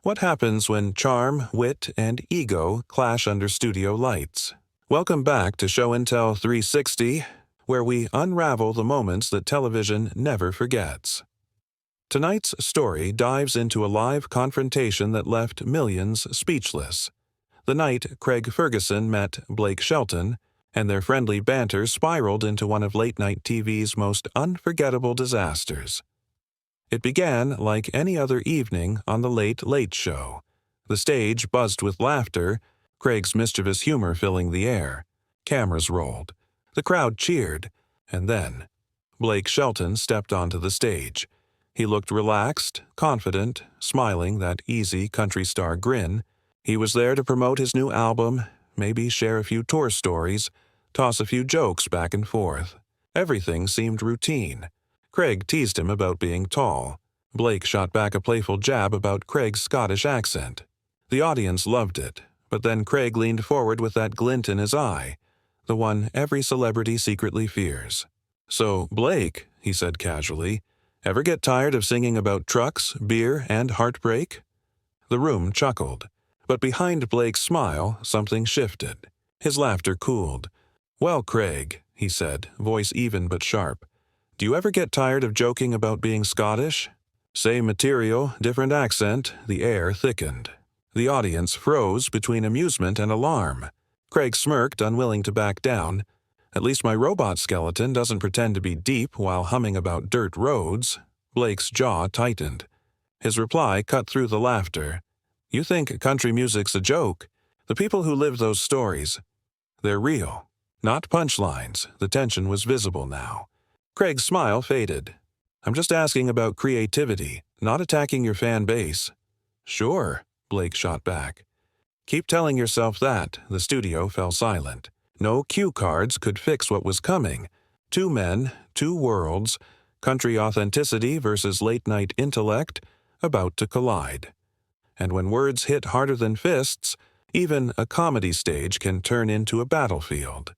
What happens when charm, wit, and ego clash under studio lights? Welcome back to Show and Tell 360, where we unravel the moments that television never forgets. Tonight's story dives into a live confrontation that left millions speechless. The night Craig Ferguson met Blake Shelton, and their friendly banter spiraled into one of late-night TV's most unforgettable disasters. It began like any other evening on The Late Late Show. The stage buzzed with laughter, Craig's mischievous humor filling the air. Cameras rolled. The crowd cheered. And then, Blake Shelton stepped onto the stage. He looked relaxed, confident, smiling that easy country star grin. He was there to promote his new album, maybe share a few tour stories, toss a few jokes back and forth. Everything seemed routine. Craig teased him about being tall. Blake shot back a playful jab about Craig's Scottish accent. The audience loved it, but then Craig leaned forward with that glint in his eye, the one every celebrity secretly fears. "So, Blake," he said casually, "ever get tired of singing about trucks, beer, and heartbreak?" The room chuckled, but behind Blake's smile, something shifted. His laughter cooled. "Well, Craig," he said, voice even but sharp, "do you ever get tired of joking about being Scottish?" Same material, different accent, the air thickened. The audience froze between amusement and alarm. Craig smirked, unwilling to back down. "At least my robot skeleton doesn't pretend to be deep while humming about dirt roads." Blake's jaw tightened. His reply cut through the laughter. "You think country music's a joke? The people who live those stories, they're real. Not punchlines." The tension was visible now. Craig's smile faded. "I'm just asking about creativity, not attacking your fan base." "Sure," Blake shot back. "Keep telling yourself that." The studio fell silent. No cue cards could fix what was coming. Two men, two worlds, country authenticity versus late-night intellect, about to collide. And when words hit harder than fists, even a comedy stage can turn into a battlefield.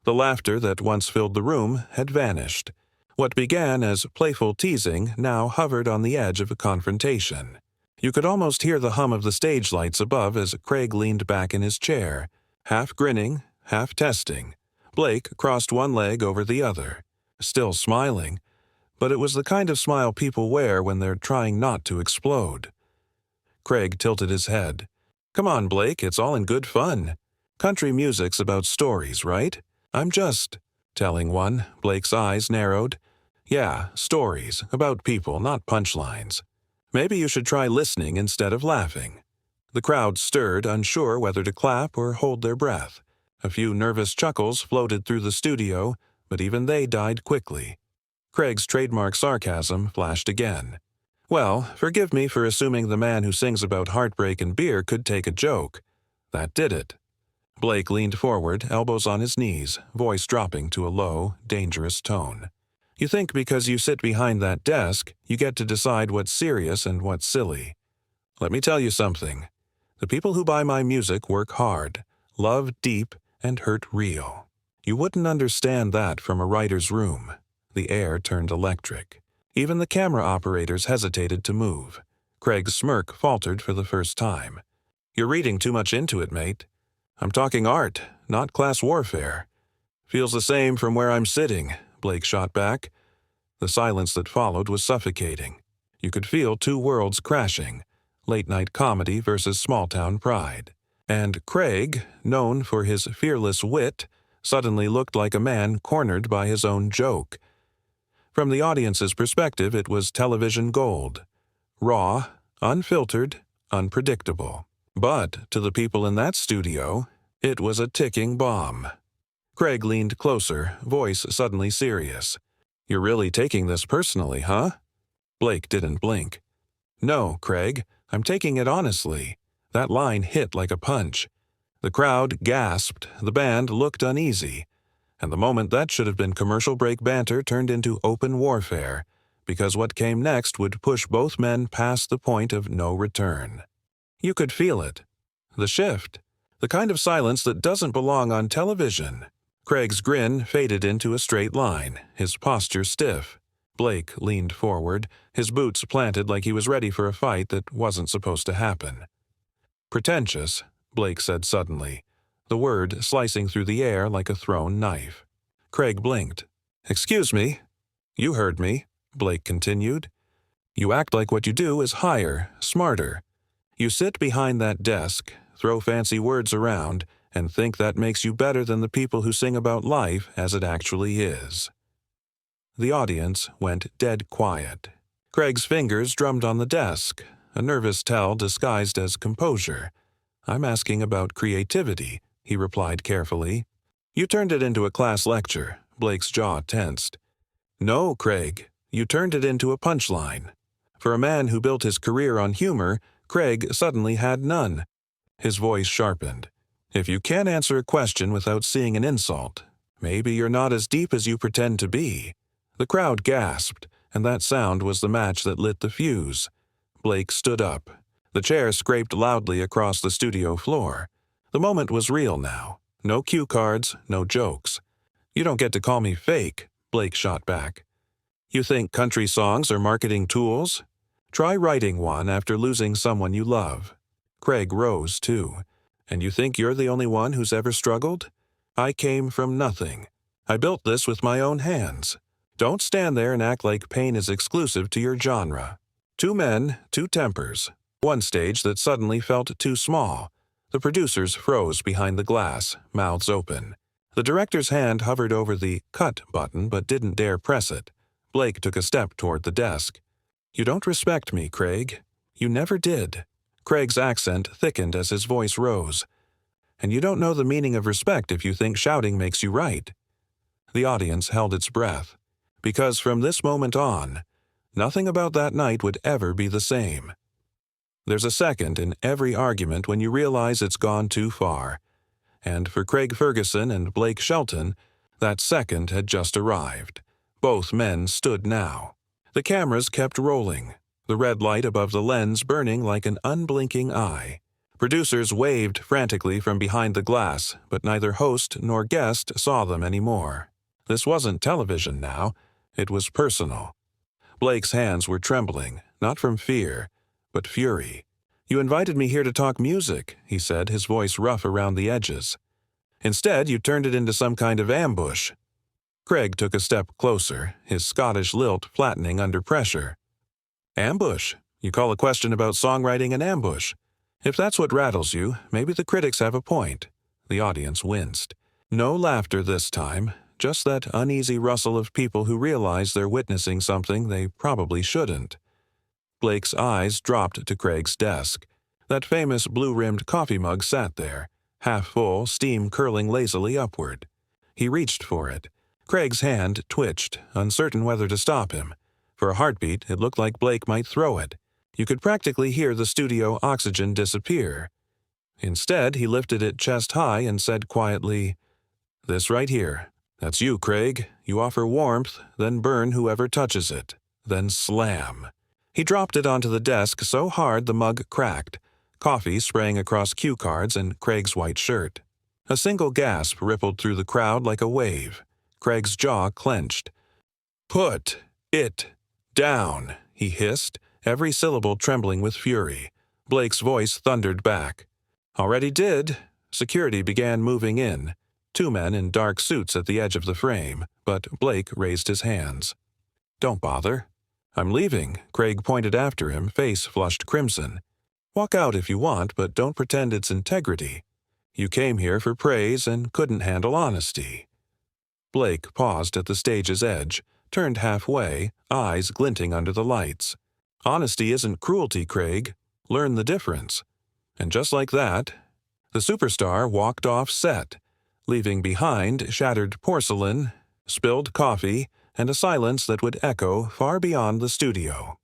The laughter that once filled the room had vanished. What began as playful teasing now hovered on the edge of a confrontation. You could almost hear the hum of the stage lights above as Craig leaned back in his chair, half grinning, half testing. Blake crossed one leg over the other, still smiling, but it was the kind of smile people wear when they're trying not to explode. Craig tilted his head. "Come on, Blake, it's all in good fun. Country music's about stories, right? I'm just telling one." Blake's eyes narrowed. "Yeah, stories, about people, not punchlines. Maybe you should try listening instead of laughing." The crowd stirred, unsure whether to clap or hold their breath. A few nervous chuckles floated through the studio, but even they died quickly. Craig's trademark sarcasm flashed again. "Well, forgive me for assuming the man who sings about heartbreak and beer could take a joke. That did it." Blake leaned forward, elbows on his knees, voice dropping to a low, dangerous tone. "You think because you sit behind that desk, you get to decide what's serious and what's silly. Let me tell you something. The people who buy my music work hard, love deep, and hurt real. You wouldn't understand that from a writer's room." The air turned electric. Even the camera operators hesitated to move. Craig's smirk faltered for the first time. "You're reading too much into it, mate. I'm talking art, not class warfare." "Feels the same from where I'm sitting," Blake shot back. The silence that followed was suffocating. You could feel two worlds crashing, late-night comedy versus small-town pride. And Craig, known for his fearless wit, suddenly looked like a man cornered by his own joke. From the audience's perspective, it was television gold. Raw, unfiltered, unpredictable. But to the people in that studio, it was a ticking bomb. Craig leaned closer, voice suddenly serious. "You're really taking this personally, huh?" Blake didn't blink. "No, Craig, I'm taking it honestly." That line hit like a punch. The crowd gasped, the band looked uneasy, and the moment that should have been commercial break banter turned into open warfare, because what came next would push both men past the point of no return. You could feel it. The shift. The kind of silence that doesn't belong on television. Craig's grin faded into a straight line, his posture stiff. Blake leaned forward, his boots planted like he was ready for a fight that wasn't supposed to happen. Pretentious, Blake said suddenly, the word slicing through the air like a thrown knife. Craig blinked. "Excuse me." "You heard me," Blake continued. "You act like what you do is higher, smarter. You sit behind that desk, throw fancy words around, and think that makes you better than the people who sing about life as it actually is." The audience went dead quiet. Craig's fingers drummed on the desk, a nervous tell disguised as composure. "I'm asking about creativity," he replied carefully. "You turned it into a class lecture." Blake's jaw tensed. "No, Craig, you turned it into a punchline." For a man who built his career on humor, Craig suddenly had none. His voice sharpened. "If you can't answer a question without seeing an insult, maybe you're not as deep as you pretend to be." The crowd gasped, and that sound was the match that lit the fuse. Blake stood up. The chair scraped loudly across the studio floor. The moment was real now. No cue cards, no jokes. "You don't get to call me fake," Blake shot back. "You think country songs are marketing tools? Try writing one after losing someone you love." Craig rose, too. "And you think you're the only one who's ever struggled? I came from nothing. I built this with my own hands. Don't stand there and act like pain is exclusive to your genre." Two men, two tempers. One stage that suddenly felt too small. The producers froze behind the glass, mouths open. The director's hand hovered over the cut button but didn't dare press it. Blake took a step toward the desk. "You don't respect me, Craig. You never did." Craig's accent thickened as his voice rose. "And you don't know the meaning of respect if you think shouting makes you right." The audience held its breath. Because from this moment on, nothing about that night would ever be the same. There's a second in every argument when you realize it's gone too far. And for Craig Ferguson and Blake Shelton, that second had just arrived. Both men stood now. The cameras kept rolling, the red light above the lens burning like an unblinking eye. Producers waved frantically from behind the glass, but neither host nor guest saw them anymore. This wasn't television now. It was personal. Blake's hands were trembling, not from fear, but fury. "You invited me here to talk music," he said, his voice rough around the edges. "Instead, you turned it into some kind of ambush." Craig took a step closer, his Scottish lilt flattening under pressure. "Ambush? You call a question about songwriting an ambush? If that's what rattles you, maybe the critics have a point." The audience winced. No laughter this time. Just that uneasy rustle of people who realize they're witnessing something they probably shouldn't. Blake's eyes dropped to Craig's desk. That famous blue-rimmed coffee mug sat there, half full, steam curling lazily upward. He reached for it. Craig's hand twitched, uncertain whether to stop him. For a heartbeat, it looked like Blake might throw it. You could practically hear the studio oxygen disappear. Instead, he lifted it chest high and said quietly, "This right here. That's you, Craig. You offer warmth, then burn whoever touches it. Then slam." He dropped it onto the desk so hard the mug cracked, coffee spraying across cue cards and Craig's white shirt. A single gasp rippled through the crowd like a wave. Craig's jaw clenched. "Put it down," he hissed, every syllable trembling with fury. Blake's voice thundered back. "Already did." Security began moving in. Two men in dark suits at the edge of the frame, but Blake raised his hands. "Don't bother." "I'm leaving," Craig pointed after him, face flushed crimson. "Walk out if you want, but don't pretend it's integrity. You came here for praise and couldn't handle honesty." Blake paused at the stage's edge, turned halfway, eyes glinting under the lights. "Honesty isn't cruelty, Craig. Learn the difference." And just like that, the superstar walked off set, leaving behind shattered porcelain, spilled coffee, and a silence that would echo far beyond the studio.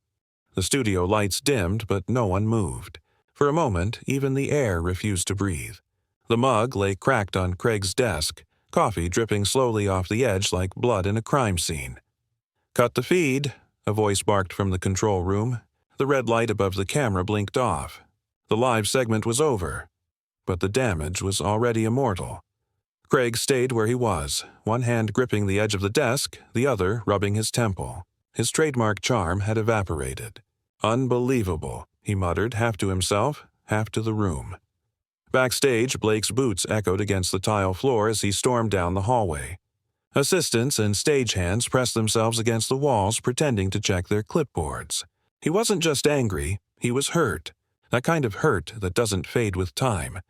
The studio lights dimmed, but no one moved. For a moment, even the air refused to breathe. The mug lay cracked on Craig's desk, coffee dripping slowly off the edge like blood in a crime scene. "Cut the feed," a voice barked from the control room. The red light above the camera blinked off. The live segment was over, but the damage was already immortal. Craig stayed where he was, one hand gripping the edge of the desk, the other rubbing his temple. His trademark charm had evaporated. "Unbelievable," he muttered, half to himself, half to the room. Backstage, Blake's boots echoed against the tile floor as he stormed down the hallway. Assistants and stagehands pressed themselves against the walls, pretending to check their clipboards. He wasn't just angry, he was hurt. That kind of hurt that doesn't fade with time.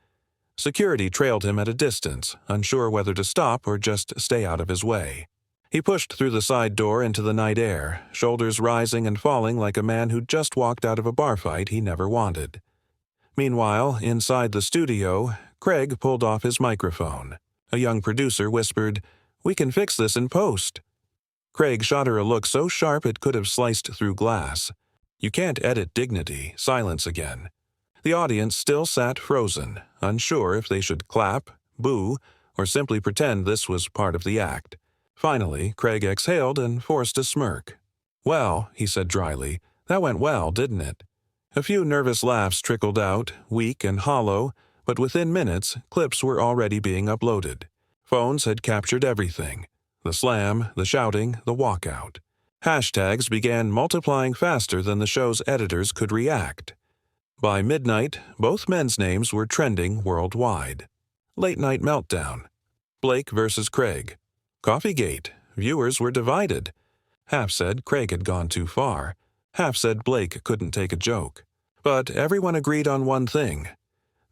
Security trailed him at a distance, unsure whether to stop or just stay out of his way. He pushed through the side door into the night air, shoulders rising and falling like a man who'd just walked out of a bar fight he never wanted. Meanwhile, inside the studio, Craig pulled off his microphone. A young producer whispered, "We can fix this in post." Craig shot her a look so sharp it could have sliced through glass. You can't edit dignity, silence again. The audience still sat frozen, unsure if they should clap, boo, or simply pretend this was part of the act. Finally, Craig exhaled and forced a smirk. "Well," he said dryly, "that went well, didn't it?" A few nervous laughs trickled out, weak and hollow, but within minutes, clips were already being uploaded. Phones had captured everything. The slam, the shouting, the walkout. Hashtags began multiplying faster than the show's editors could react. By midnight, both men's names were trending worldwide. Late Night Meltdown. Blake versus Craig. Coffeegate. Viewers were divided. Half said Craig had gone too far. Half said Blake couldn't take a joke. But everyone agreed on one thing.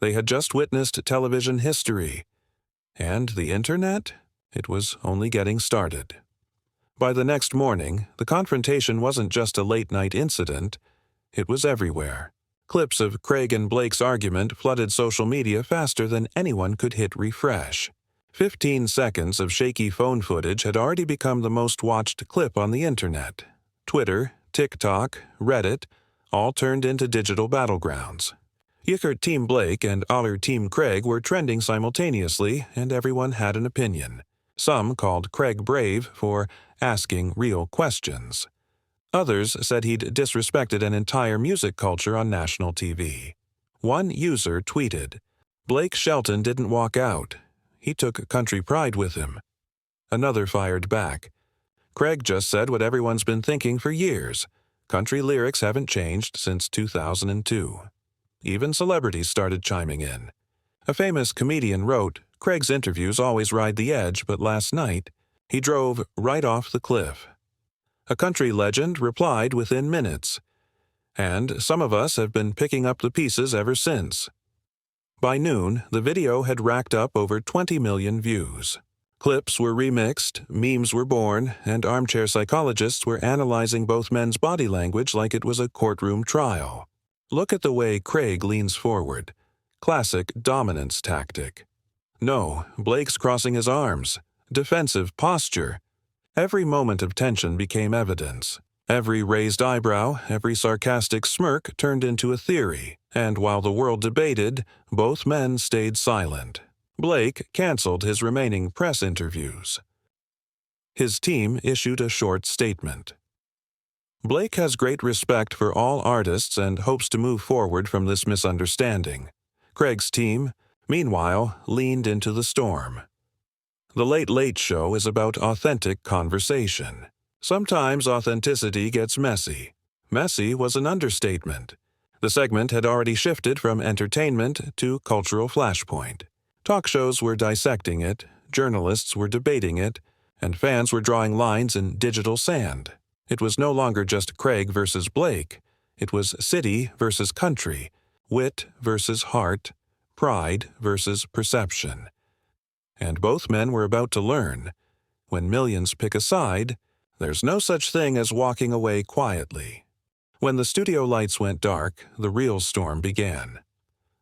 They had just witnessed television history. And the internet? It was only getting started. By the next morning, the confrontation wasn't just a late-night incident. It was everywhere. Clips of Craig and Blake's argument flooded social media faster than anyone could hit refresh. 15 seconds of shaky phone footage had already become the most watched clip on the internet. Twitter, TikTok, Reddit, all turned into digital battlegrounds. Yickert Team Blake and Aller Team Craig were trending simultaneously, and everyone had an opinion. Some called Craig brave for asking real questions. Others said he'd disrespected an entire music culture on national TV. One user tweeted, "Blake Shelton didn't walk out. He took country pride with him." Another fired back, "Craig just said what everyone's been thinking for years. Country lyrics haven't changed since 2002. Even celebrities started chiming in. A famous comedian wrote, "Craig's interviews always ride the edge, but last night, he drove right off the cliff." A country legend replied within minutes. And some of us have been picking up the pieces ever since. By noon, the video had racked up over 20 million views. Clips were remixed, memes were born, and armchair psychologists were analyzing both men's body language like it was a courtroom trial. Look at the way Craig leans forward. Classic dominance tactic. No, Blake's crossing his arms. Defensive posture. Every moment of tension became evidence. Every raised eyebrow, every sarcastic smirk turned into a theory, and while the world debated, both men stayed silent. Blake canceled his remaining press interviews. His team issued a short statement. Blake has great respect for all artists and hopes to move forward from this misunderstanding. Craig's team, meanwhile, leaned into the storm. The Late Late Show is about authentic conversation. Sometimes authenticity gets messy. Messy was an understatement. The segment had already shifted from entertainment to cultural flashpoint. Talk shows were dissecting it, journalists were debating it, and fans were drawing lines in digital sand. It was no longer just Craig versus Blake. It was city versus country, wit versus heart, pride versus perception. And both men were about to learn. When millions pick a side, there's no such thing as walking away quietly. When the studio lights went dark, the real storm began.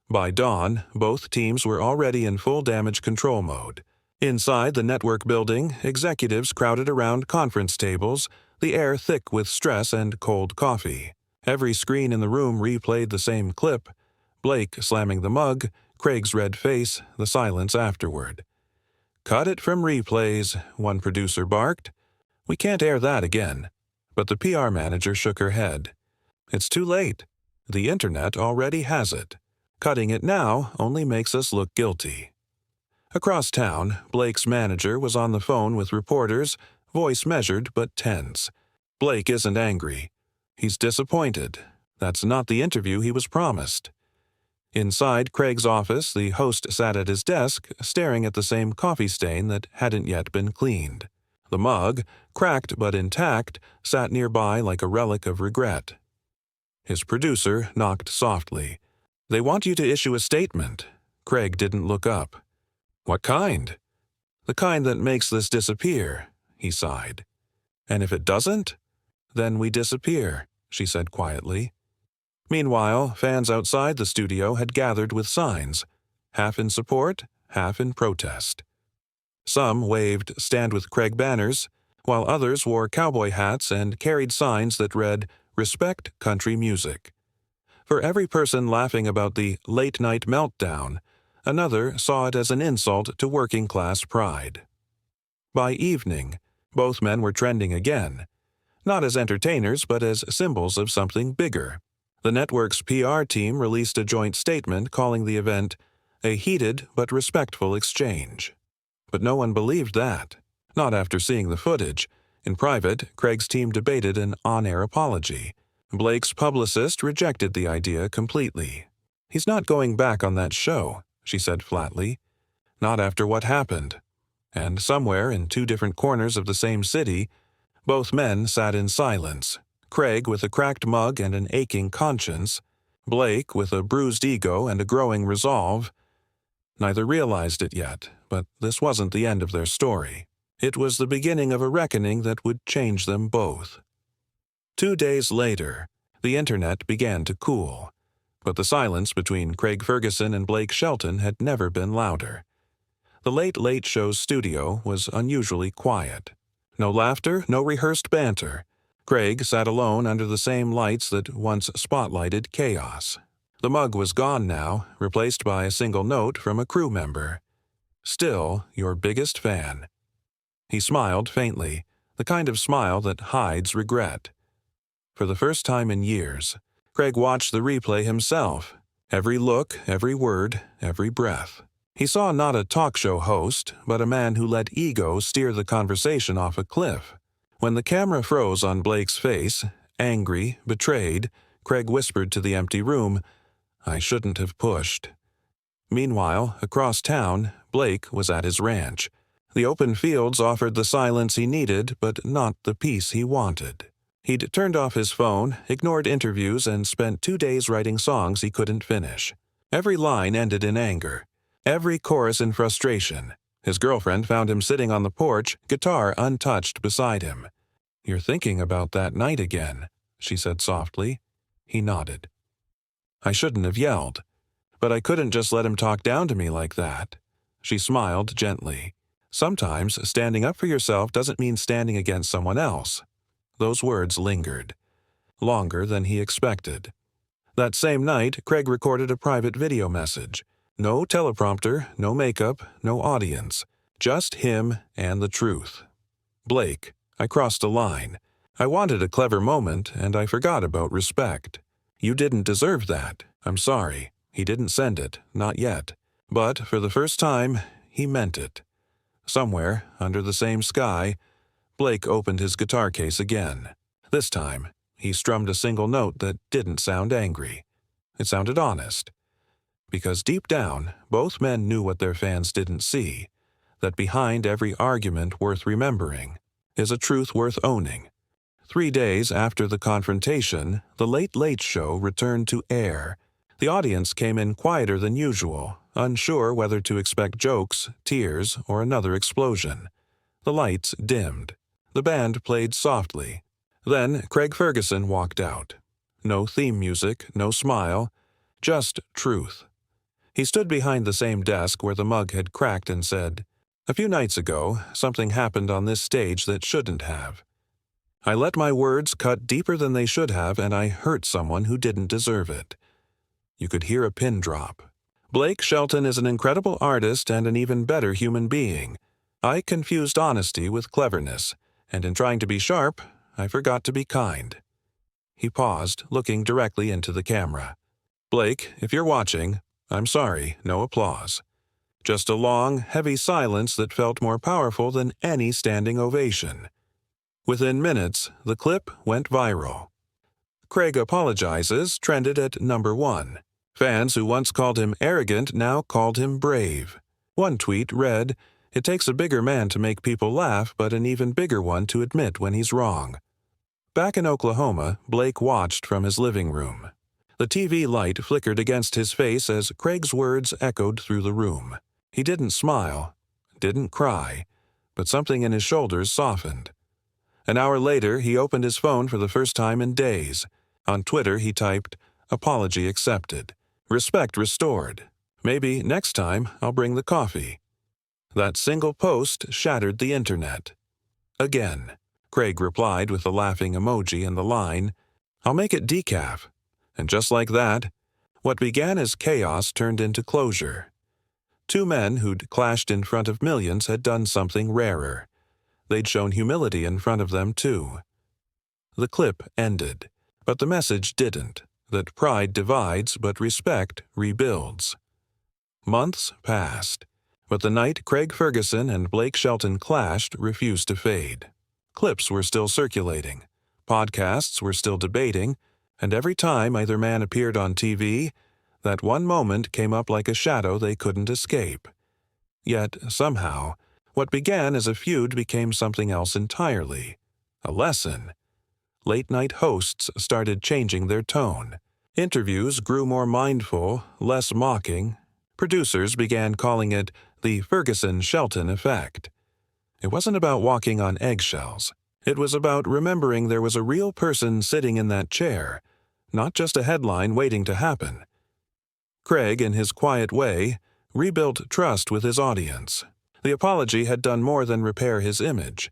By dawn, both teams were already in full damage control mode. Inside the network building, executives crowded around conference tables, the air thick with stress and cold coffee. Every screen in the room replayed the same clip: Blake slamming the mug, Craig's red face, the silence afterward. "Cut it from replays," one producer barked. "We can't air that again." But the PR manager shook her head. "It's too late. The internet already has it. Cutting it now only makes us look guilty." Across town, Blake's manager was on the phone with reporters, voice measured but tense. Blake isn't angry. He's disappointed. That's not the interview he was promised. Inside Craig's office, the host sat at his desk, staring at the same coffee stain that hadn't yet been cleaned. The mug, cracked but intact, sat nearby like a relic of regret. His producer knocked softly. "They want you to issue a statement." Craig didn't look up. "What kind?" "The kind that makes this disappear," he sighed. "And if it doesn't?" "Then we disappear," she said quietly. Meanwhile, fans outside the studio had gathered with signs, half in support, half in protest. Some waved "Stand with Craig" banners, while others wore cowboy hats and carried signs that read, "Respect country music." For every person laughing about the late-night meltdown, another saw it as an insult to working-class pride. By evening, both men were trending again, not as entertainers but as symbols of something bigger. The network's PR team released a joint statement calling the event a heated but respectful exchange. But no one believed that, not after seeing the footage. In private, Craig's team debated an on-air apology. Blake's publicist rejected the idea completely. "He's not going back on that show," she said flatly. "Not after what happened." And somewhere in two different corners of the same city, both men sat in silence. Craig with a cracked mug and an aching conscience, Blake with a bruised ego and a growing resolve. Neither realized it yet, but this wasn't the end of their story. It was the beginning of a reckoning that would change them both. 2 days later, the internet began to cool, but the silence between Craig Ferguson and Blake Shelton had never been louder. The Late Late Show's studio was unusually quiet. No laughter, no rehearsed banter. Craig sat alone under the same lights that once spotlighted chaos. The mug was gone now, replaced by a single note from a crew member. "Still your biggest fan." He smiled faintly, the kind of smile that hides regret. For the first time in years, Craig watched the replay himself. Every look, every word, every breath. He saw not a talk show host, but a man who let ego steer the conversation off a cliff. When the camera froze on Blake's face, angry, betrayed, Craig whispered to the empty room, "I shouldn't have pushed." Meanwhile, across town, Blake was at his ranch. The open fields offered the silence he needed, but not the peace he wanted. He'd turned off his phone, ignored interviews, and spent 2 days writing songs he couldn't finish. Every line ended in anger, every chorus in frustration. His girlfriend found him sitting on the porch, guitar untouched beside him. "You're thinking about that night again," she said softly. He nodded. "I shouldn't have yelled, but I couldn't just let him talk down to me like that." She smiled gently. "Sometimes standing up for yourself doesn't mean standing against someone else." Those words lingered, longer than he expected. That same night, Craig recorded a private video message. No teleprompter, no makeup, no audience. Just him and the truth. "Blake, I crossed a line. I wanted a clever moment, and I forgot about respect. You didn't deserve that. I'm sorry." He didn't send it, not yet. But for the first time, he meant it. Somewhere, under the same sky, Blake opened his guitar case again. This time, he strummed a single note that didn't sound angry. It sounded honest. Because deep down, both men knew what their fans didn't see, that behind every argument worth remembering is a truth worth owning. 3 days after the confrontation, The Late Late Show returned to air. The audience came in quieter than usual, unsure whether to expect jokes, tears, or another explosion. The lights dimmed. The band played softly. Then Craig Ferguson walked out. No theme music, no smile, just truth. He stood behind the same desk where the mug had cracked and said, "A few nights ago, something happened on this stage that shouldn't have. I let my words cut deeper than they should have, and I hurt someone who didn't deserve it." You could hear a pin drop. Blake Shelton is an incredible artist and an even better human being. I confused honesty with cleverness, and in trying to be sharp, I forgot to be kind. He paused, looking directly into the camera. "Blake, if you're watching, I'm sorry, no applause. Just a long, heavy silence that felt more powerful than any standing ovation." Within minutes, the clip went viral. Craig apologizes trended at #1. Fans who once called him arrogant now called him brave. One tweet read, "It takes a bigger man to make people laugh, but an even bigger one to admit when he's wrong." Back in Oklahoma, Blake watched from his living room. The TV light flickered against his face as Craig's words echoed through the room. He didn't smile, didn't cry, but something in his shoulders softened. An hour later, he opened his phone for the first time in days. On Twitter, he typed, "Apology accepted. Respect restored. Maybe next time I'll bring the coffee." That single post shattered the internet. Again, Craig replied with a laughing emoji and the line, "I'll make it decaf." And just like that, what began as chaos turned into closure. Two men who'd clashed in front of millions had done something rarer. They'd shown humility in front of them, too. The clip ended, but the message didn't, that pride divides but respect rebuilds. Months passed, but the night Craig Ferguson and Blake Shelton clashed refused to fade. Clips were still circulating, podcasts were still debating, and every time either man appeared on TV, that one moment came up like a shadow they couldn't escape. Yet, somehow, what began as a feud became something else entirely. A lesson. Late-night hosts started changing their tone. Interviews grew more mindful, less mocking. Producers began calling it the Ferguson-Shelton effect. It wasn't about walking on eggshells. It was about remembering there was a real person sitting in that chair, not just a headline waiting to happen. Craig, in his quiet way, rebuilt trust with his audience. The apology had done more than repair his image.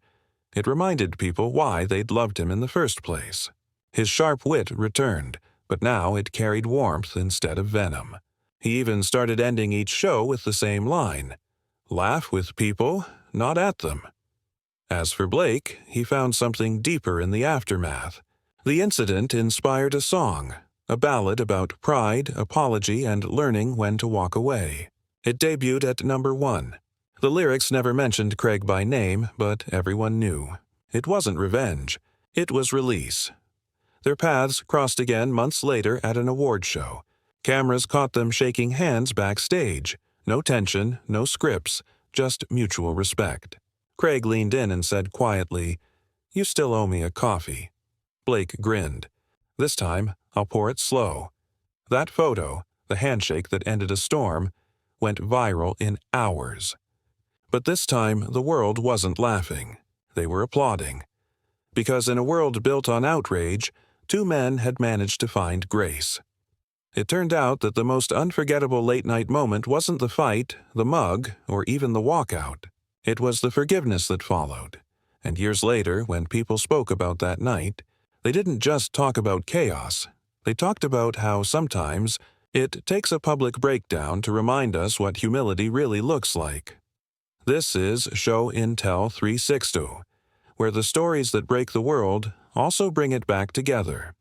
It reminded people why they'd loved him in the first place. His sharp wit returned, but now it carried warmth instead of venom. He even started ending each show with the same line, "Laugh with people, not at them." As for Blake, he found something deeper in the aftermath. The incident inspired a song, a ballad about pride, apology, and learning when to walk away. It debuted at #1. The lyrics never mentioned Craig by name, but everyone knew. It wasn't revenge. It was release. Their paths crossed again months later at an award show. Cameras caught them shaking hands backstage. No tension, no scripts, just mutual respect. Craig leaned in and said quietly, "You still owe me a coffee." Blake grinned. "This time, I'll pour it slow." That photo, the handshake that ended a storm, went viral in hours. But this time, the world wasn't laughing. They were applauding. Because in a world built on outrage, two men had managed to find grace. It turned out that the most unforgettable late-night moment wasn't the fight, the mug, or even the walkout. It was the forgiveness that followed. And years later, when people spoke about that night, they didn't just talk about chaos. They talked about how sometimes it takes a public breakdown to remind us what humility really looks like. This is Show Intel 360, where the stories that break the world also bring it back together.